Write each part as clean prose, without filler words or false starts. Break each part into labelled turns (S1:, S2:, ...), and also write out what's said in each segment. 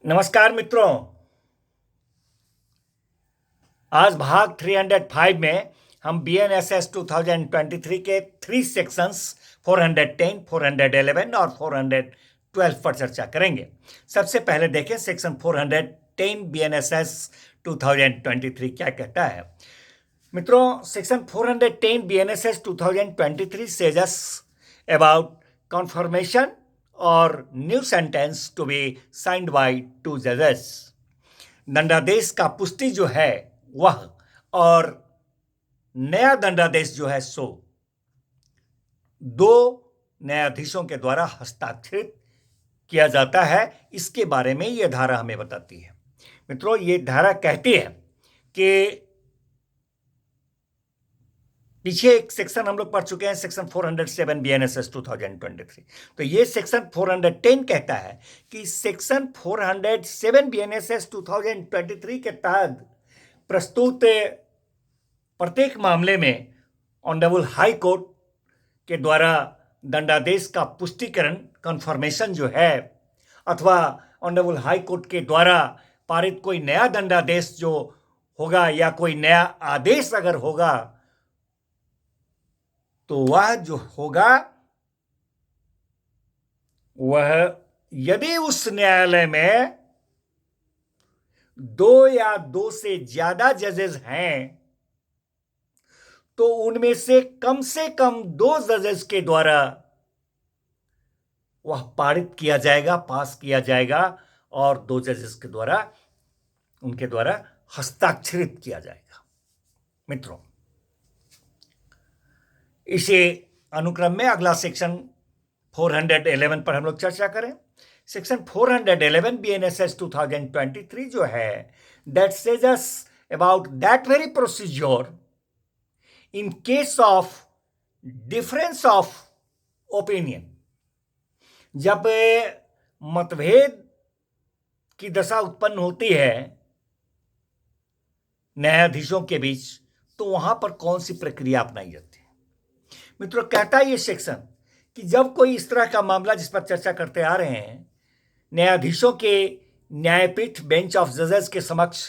S1: नमस्कार मित्रों। आज भाग 305 में हम BNSS 2023 के 3 सेक्शंस 410, 411 और 412 पर चर्चा करेंगे। सबसे पहले देखें सेक्शन 410 BNSS 2023 क्या कहता है। मित्रों, section 410 BNSS 2023 says us about confirmation or new sentence to be signed by 2 judges। दंडादेश का पुष्टि जो है वह और नया दंडादेश जो है सो 2 न्यायाधीशों के द्वारा हस्ताक्षरित किया जाता है। इसके बारे में यह धारा हमें बताती है। मित्रों, ये धारा कहती है कि पीछे एक सेक्शन हम लोग पढ़ चुके हैं, सेक्शन 407 BNSS 2023। तो ये सेक्शन 410 कहता है कि सेक्शन 407 BNSS 2023 के तहत प्रस्तुत प्रत्येक मामले में ऑनरेबल हाई कोर्ट के द्वारा दंडादेश का पुष्टिकरण कंफर्मेशन जो है अथवा ऑनरेबल हाई कोर्ट के द्वारा पारित कोई नया दंडादेश जो होगा या कोई नया आदेश अगर होगा तो वह जो होगा वह यदि उस न्यायालय में 2 या 2 से ज्यादा जजेस हैं तो उनमें से कम 2 जजेस के द्वारा वह पारित किया जाएगा, पास किया जाएगा और 2 जजेस के द्वारा उनके द्वारा हस्ताक्षरित किया जाएगा। मित्रों, इसी अनुक्रम में अगला सेक्शन 411 पर हम लोग चर्चा करें। सेक्शन 411 BNSS 2023 जो है that says us about that very procedure in case of difference of opinion. जब मतभेद की दशा उत्पन्न होती है न्यायाधीशों के बीच तो वहां पर कौन सी प्रक्रिया अपनाई जाती है। मित्रों, कहता है ये सेक्शन कि जब कोई इस तरह का मामला जिस पर चर्चा करते आ रहे हैं न्यायाधीशों के न्यायपीठ बेंच ऑफ जजेस के समक्ष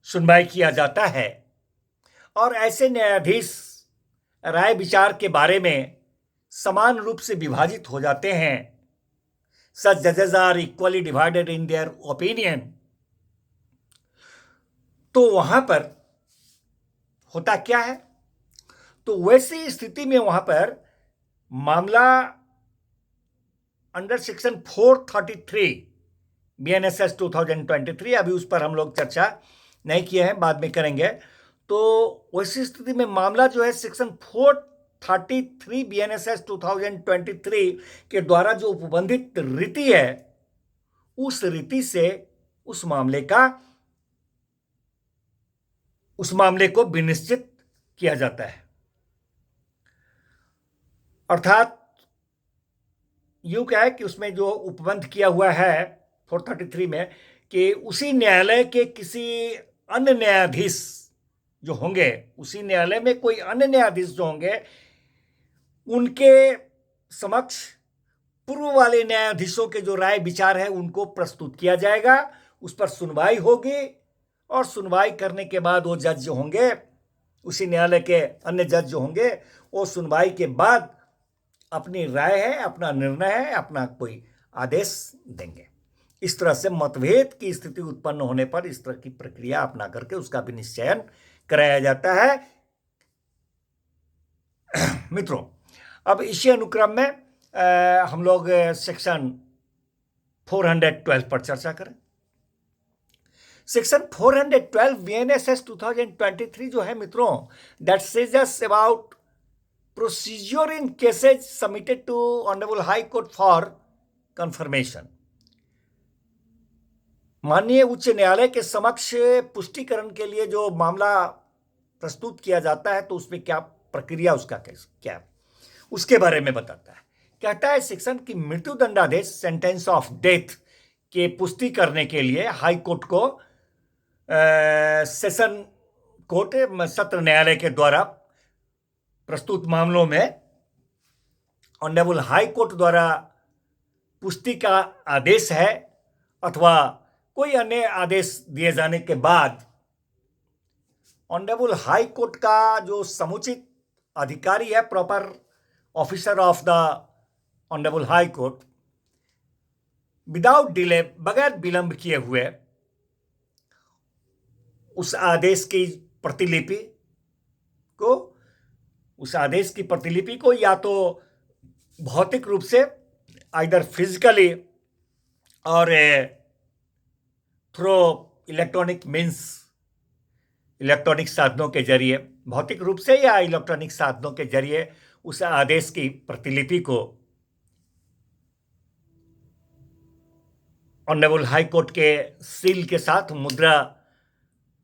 S1: सुनवाई किया जाता है और ऐसे न्यायाधीश राय विचार के बारे में समान रूप से विभाजित हो जाते हैं। सच जजेस are equally divided in their opinion. तो वहां पर होता क्या है, तो वैसी स्थिति में वहां पर मामला अंडर सेक्शन 433 BNSS 2023, अभी उस पर हम लोग चर्चा नहीं किए हैं, बाद में करेंगे। तो वैसी स्थिति में मामला जो है सेक्शन 433 BNSS 2023 के द्वारा जो उपबंधित रीति है उस रीति से उस मामले को विनिश्चित किया जाता है। अर्थात यूं क्या है कि उसमें जो उपबंध किया हुआ है 433 में कि उसी न्यायालय के किसी अन्य न्यायाधीश जो होंगे, उसी न्यायालय में कोई अन्य न्यायाधीश जो होंगे उनके समक्ष पूर्व वाले न्यायाधीशों के जो राय विचार है उनको प्रस्तुत किया जाएगा, उस पर सुनवाई होगी और सुनवाई करने के बाद वो जज जो होंगे, उसी न्यायालय के अन्य जज जो होंगे, वो सुनवाई के बाद अपनी राय है, अपना निर्णय है, अपना कोई आदेश देंगे। इस तरह से मतभेद की स्थिति उत्पन्न होने पर इस तरह की प्रक्रिया अपना करके उसका भी निश्चयन कराया जाता है। मित्रों, अब इसी अनुक्रम में हम लोग सेक्शन 412 पर चर्चा करें। सेक्शन 412 BNSS 2023 जो है मित्रों that says us about procedure in cases submitted to honourable high court for confirmation. माननीय उच्च न्यायालय के समक्ष पुष्टिकरण के लिए जो मामला प्रस्तुत किया जाता है तो उसमें क्या प्रक्रिया, उसका क्या उसके बारे में बताता है। कहता है सेक्शन की मृत्यु दंडादेश सेंटेंस ऑफ डेथ के पुष्टि करने के लिए हाई कोर्ट को सेशन कोर्ट सत्र न्यायालय के द्वारा प्रस्तुत मामलों में ऑनरेबल हाई कोर्ट द्वारा पुष्टि का आदेश है अथवा कोई अन्य आदेश दिए जाने के बाद ऑनरेबल हाई कोर्ट का जो समुचित अधिकारी है, proper officer of the honourable high court, without delay, बगैर विलंब किए हुए उस आदेश की प्रतिलिपि को उस आदेश की प्रतिलिपि को या तो भौतिक रूप से आइदर फिजिकली और थ्रू इलेक्ट्रॉनिक मीन्स, इलेक्ट्रॉनिक साधनों के जरिए, भौतिक रूप से या इलेक्ट्रॉनिक साधनों के जरिए उस आदेश की प्रतिलिपि को ऑनरेबल हाई कोर्ट के सील के साथ, मुद्रा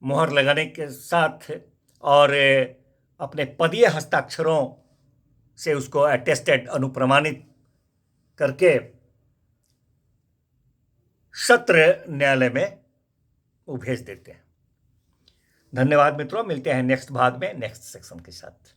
S1: मोहर लगाने के साथ और अपने पदीय हस्ताक्षरों से उसको अटेस्टेड, अनुप्रमाणित करके सत्र न्यायालय में वो भेज देते हैं। धन्यवाद मित्रों, मिलते हैं नेक्स्ट भाग में नेक्स्ट सेक्शन के साथ।